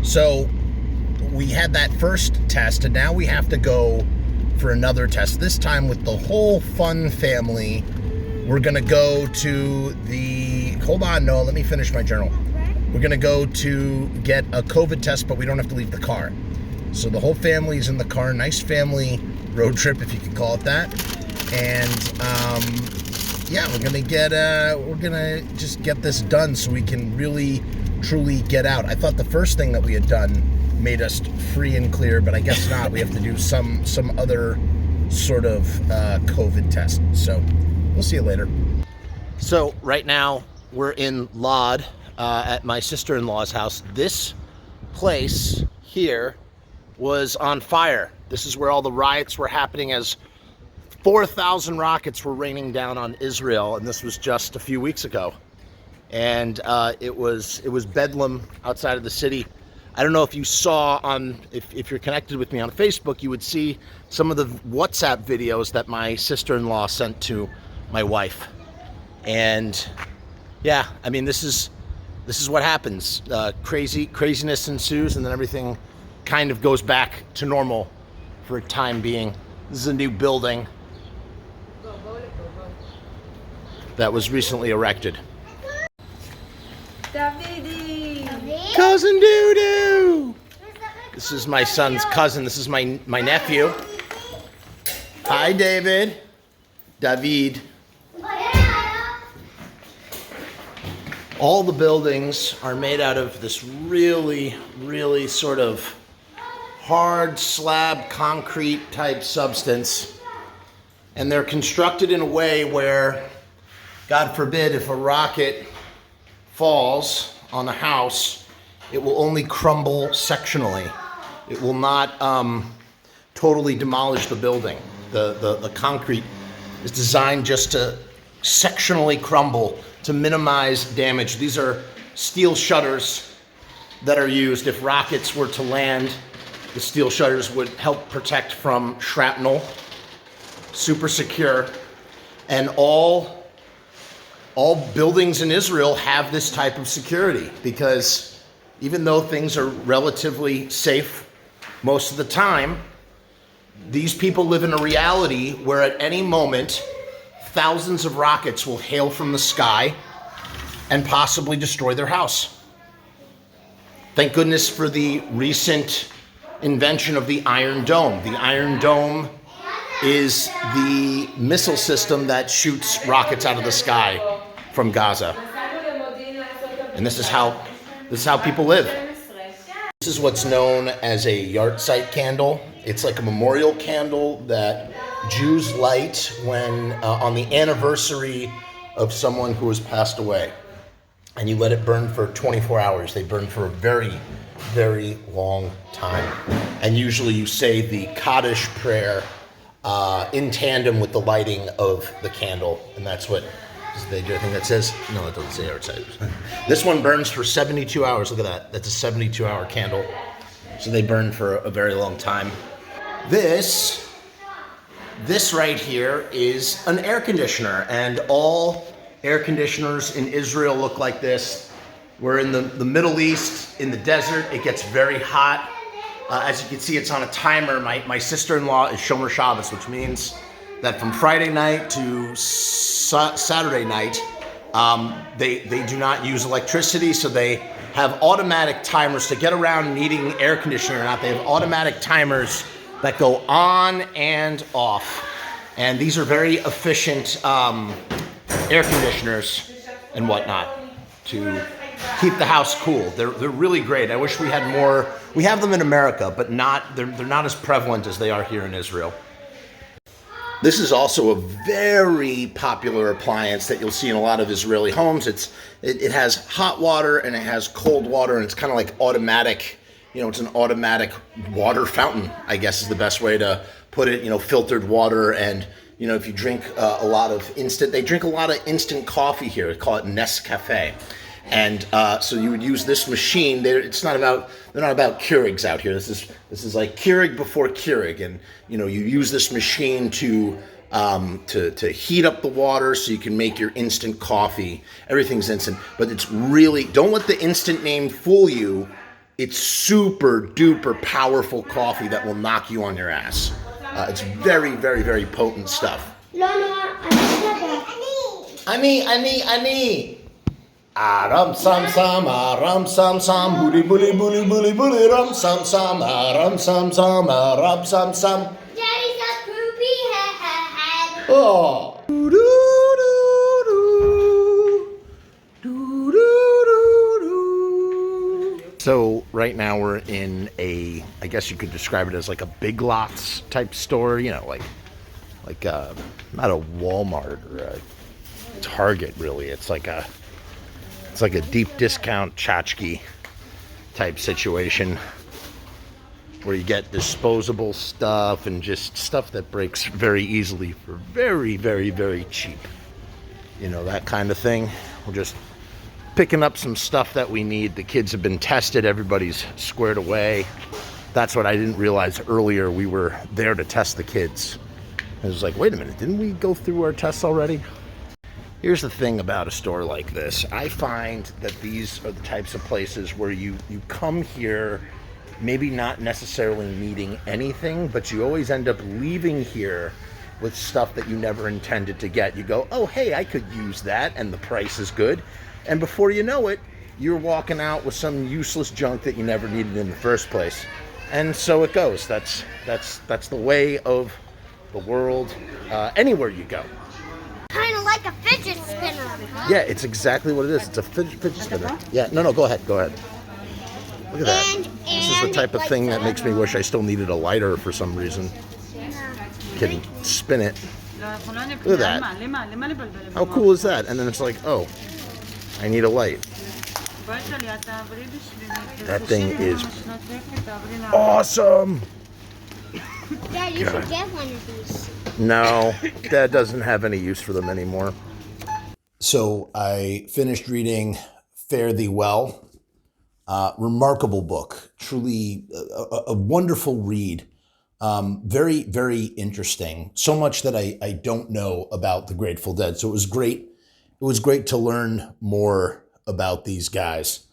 So we had that first test, and now we have to go for another test. This time with the whole fun family. We're gonna go to the, hold on, Noah, let me finish my journal. We're gonna go to get a COVID test, but we don't have to leave the car. So the whole family is in the car. Nice family road trip, if you can call it that. And yeah, we're gonna just get this done so we can really, truly get out. I thought the first thing that we had done made us free and clear, but I guess not. We have to do some other sort of COVID test. So we'll see you later. So right now we're in Lod at my sister-in-law's house. This place here was on fire. This is where all the riots were happening as 4,000 rockets were raining down on Israel, and this was just a few weeks ago. And it was bedlam outside of the city. I don't know if you saw if you're connected with me on Facebook, you would see some of the WhatsApp videos that my sister-in-law sent to my wife. And yeah, I mean, this is what happens. Craziness ensues, and then everything kind of goes back to normal for a time being. This is a new building that was recently erected. Cousin Doo-Doo! This is my son's cousin. This is my nephew. Hi, David. David. All the buildings are made out of this really, really sort of hard slab concrete type substance. And they're constructed in a way where, God forbid, if a rocket falls on a house, it will only crumble sectionally. It will not totally demolish the building. The concrete is designed just to sectionally crumble to minimize damage. These are steel shutters that are used. If rockets were to land, the steel shutters would help protect from shrapnel. Super secure. And all buildings in Israel have this type of security, because even though things are relatively safe most of the time, these people live in a reality where at any moment, thousands of rockets will hail from the sky and possibly destroy their house. Thank goodness for the recent invention of the Iron Dome. The Iron Dome is the missile system that shoots rockets out of the sky from Gaza. And this is how people live. This is what's known as a yahrzeit candle. It's like a memorial candle that Jews light when on the anniversary of someone who has passed away. And you let it burn for 24 hours. They burn for a very, very long time. And usually you say the Kaddish prayer in tandem with the lighting of the candle. And that's what they do. I think that says, no, it doesn't say outside. This one burns for 72 hours. Look at that. That's a 72-hour candle. So they burn for a very long time. This right here is an air conditioner, and all air conditioners in Israel look like this. We're in the Middle East, in the desert. It gets very hot. As you can see, it's on a timer. My sister-in-law is Shomer Shabbos, which means that from Friday night to Saturday night, they do not use electricity, so they have automatic timers to get around needing air conditioning or not. They have automatic timers that go on and off. And these are very efficient air conditioners and whatnot to keep the house cool. They're really great. I wish we had more. We have them in America, but they're not as prevalent as they are here in Israel. This is also a very popular appliance that you'll see in a lot of Israeli homes. It has hot water and it has cold water, and it's kind of like automatic. It's an automatic water fountain, I guess is the best way to put it. Filtered water, and if you drink they drink a lot of instant coffee here. They call it Nescafe. And so you would use this machine. They're not about Keurigs out here. This is like Keurig before Keurig, and you use this machine to heat up the water so you can make your instant coffee. Everything's instant, but it's really, don't let the instant name fool you. It's super duper powerful coffee that will knock you on your ass. It's very, very, very potent stuff. Ani. Rum sam sam, rum sam sam, booty booty booty booty booty, rum sam sam, rum sam sam, rum sam sam. Daddy's a poopy head. Oh. So right now we're in a, I guess you could describe it as like a Big Lots type store, you know, like not a Walmart or a Target really. It's like a deep discount tchotchke type situation where you get disposable stuff and just stuff that breaks very easily for very, very, very cheap. You know, that kind of thing. We're just picking up some stuff that we need. The kids have been tested. Everybody's squared away. That's what I didn't realize earlier. We were there to test the kids. I was like, wait a minute, didn't we go through our tests already? Here's the thing about a store like this. I find that these are the types of places where you come here maybe not necessarily needing anything, but you always end up leaving here with stuff that you never intended to get. You go, oh, hey, I could use that, and the price is good. And before you know it, you're walking out with some useless junk that you never needed in the first place. And so it goes. That's the way of the world anywhere you go. Kind of like a fidget spinner. Huh? Yeah, it's exactly what it is. It's a fidget spinner. Yeah, no, go ahead. Look at that. This is the type of thing that makes me wish I still needed a lighter for some reason. Can spin it. Look at that. How cool is that? And then it's like, oh, I need a light. That thing is awesome. Dad, you should get one of these. No, Dad doesn't have any use for them anymore. So I finished reading Fare Thee Well. Remarkable book. Truly a wonderful read. Very, very interesting. So much that I don't know about the Grateful Dead. So it was great. It was great to learn more about these guys.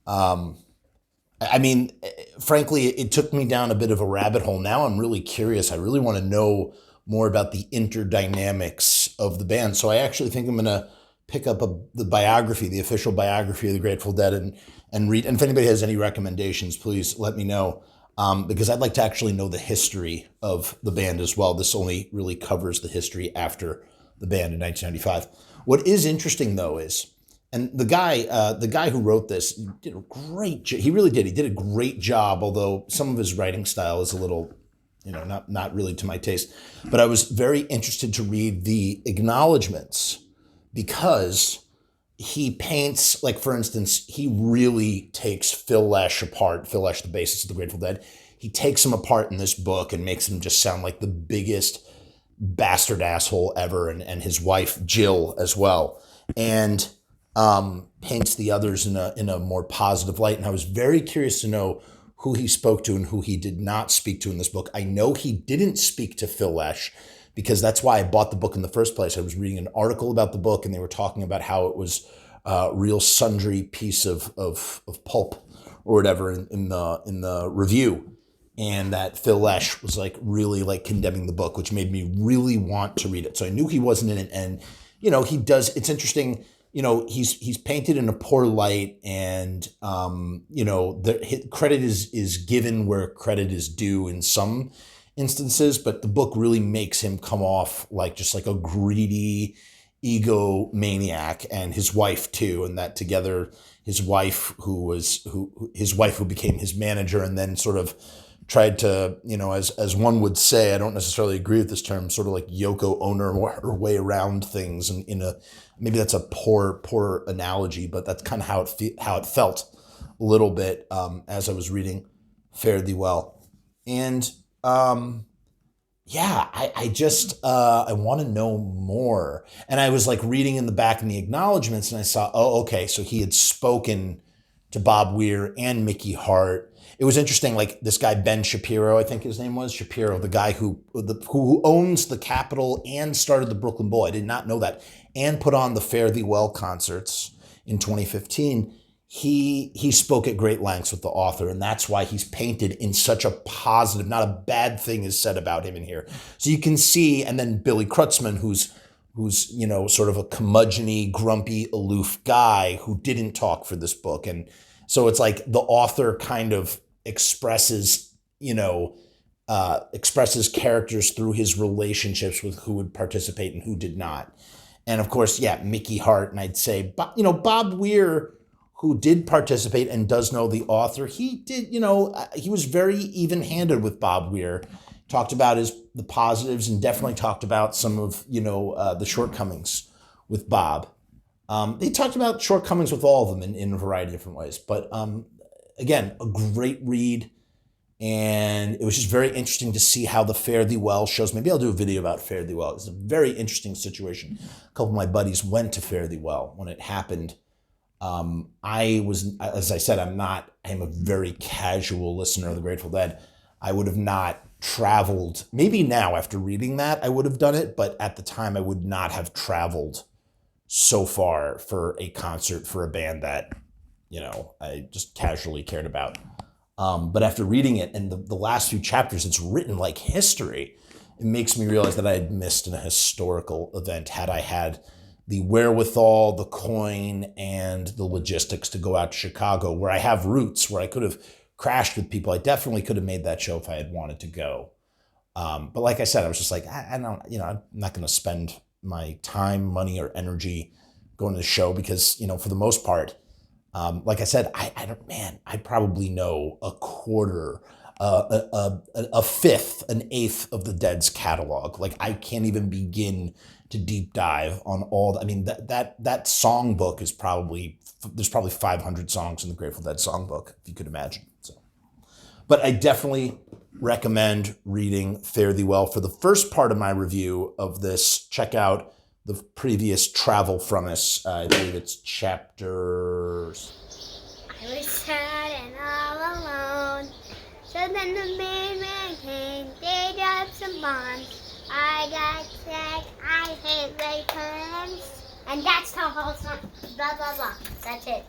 I mean, frankly, it took me down a bit of a rabbit hole. Now I'm really curious. I really want to know more about the interdynamics of the band. So I actually think I'm going to pick up the biography, the official biography of the Grateful Dead and read. And if anybody has any recommendations, please let me know. Because I'd like to actually know the history of the band as well. This only really covers the history after the band in 1995. What is interesting, though, is, and the guy who wrote this did a great job. He really did. He did a great job, although some of his writing style is a little, not really to my taste. But I was very interested to read the acknowledgments because he paints, like, for instance, he really takes Phil Lesh apart. Phil Lesh, the bassist of the Grateful Dead. He takes him apart in this book and makes him just sound like the biggest bastard asshole ever, and his wife Jill as well, and paints the others in a more positive light. And I was very curious to know who he spoke to and who he did not speak to in this book. I know he didn't speak to Phil Lesh because that's why I bought the book in the first place. I was reading an article about the book, and they were talking about how it was a real sundry piece of pulp or whatever in the review. And that Phil Lesh was like really like condemning the book, which made me really want to read it. So I knew he wasn't in it. And, he does, it's interesting, he's painted in a poor light, and, the credit is given where credit is due in some instances, but the book really makes him come off like just like a greedy egomaniac, and his wife too. And that together, his wife who became his manager and then sort of tried to, as one would say, I don't necessarily agree with this term, sort of like Yoko Ono her way around things, and maybe that's a poor analogy, but that's kind of how it felt a little bit as I was reading Fare Thee Well. And I just I want to know more. And I was like reading in the back in the acknowledgments, and I saw, oh, okay, so he had spoken to Bob Weir and Mickey Hart. It was interesting, like this guy, Ben Shapiro, I think his name was, Shapiro, the guy who owns the Capitol and started the Brooklyn Bowl. I did not know that. And put on the Fare Thee Well concerts in 2015. he spoke at great lengths with the author, and that's why he's painted in such a positive, not a bad thing is said about him in here. So you can see, and then Billy Kreutzmann, who's sort of a curmudgeon-y, grumpy, aloof guy who didn't talk for this book. And so it's like the author kind of expresses characters through his relationships with who would participate and who did not. And of course, yeah, Mickey Hart, and I'd say, Bob Weir, who did participate and does know the author, he did, he was very even-handed with Bob Weir. Talked about the positives and definitely talked about some of, the shortcomings with Bob. They talked about shortcomings with all of them in a variety of different ways. But again, a great read. And it was just very interesting to see how the Fare Thee Well shows. Maybe I'll do a video about Fare Thee Well. It's a very interesting situation. A couple of my buddies went to Fare Thee Well when it happened. I was, as I said, I'm a very casual listener of the Grateful Dead. I would have not traveled. Maybe now after reading that, I would have done it. But at the time, I would not have traveled so far for a concert for a band that, I just casually cared about. But after reading it and the last few chapters, it's written like history. It makes me realize that I had missed a historical event had I had the wherewithal, the coin, and the logistics to go out to Chicago, where I have roots, where I could have crashed with people. I definitely could have made that show if I had wanted to go. But like I said, I was just like, I don't, I'm not going to spend my time, money, or energy going to the show because, for the most part, like I said, I probably know a quarter, a fifth, an eighth of the Dead's catalog. Like I can't even begin to deep dive on all. That songbook is there's probably 500 songs in the Grateful Dead songbook, if you could imagine. So, but I definitely recommend reading Fare Thee Well. For the first part of my review of this, check out the previous travel Frumess. I believe it's chapters. I was sad and all alone. So then the main man came, they dropped some bombs. I got sick, I hate returns. And that's the whole song. Blah, blah, blah. That's it.